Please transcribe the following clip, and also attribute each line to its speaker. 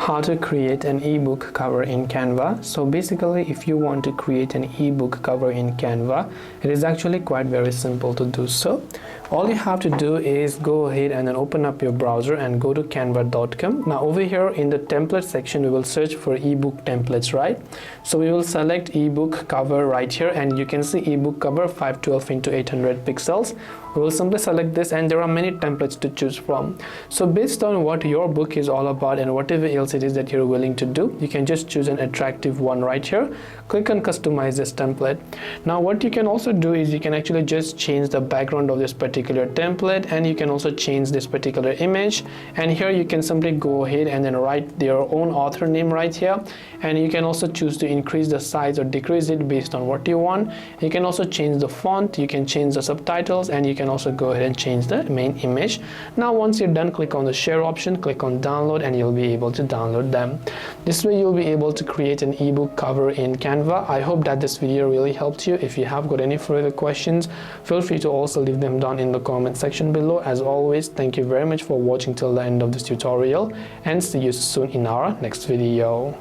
Speaker 1: How to create an ebook cover in Canva. So basically, if you want to create an ebook cover in Canva, it is actually quite very simple to do so. All you have to do is go ahead and then open up your browser and go to canva.com. Now over here in the template section, we will search for ebook templates, right? So we will select ebook cover right here, and you can see ebook cover 512 into 800 pixels. We will simply select this, and there are many templates to choose from. So based on what your book is all about and whatever else it is that you're willing to do, you can just choose an attractive one right here. Click on customize this template. Now what you can also do is you can actually just change the background of this particular template, and you can also change this particular image. And here you can simply go ahead and then write your own author name right here, and you can also choose to increase the size or decrease it based on what you want. You can also change the font, you can change the subtitles, and you can also go ahead and change the main image. Now once you're done, click on the share option, click on download, and you'll be able to download them. This way you'll be able to create an ebook cover in Canva. I hope that this video really helped you. If you have got any further questions, feel free to also leave them down in the comment section below. As always, thank you very much for watching till the end of this tutorial, and see you soon in our next video.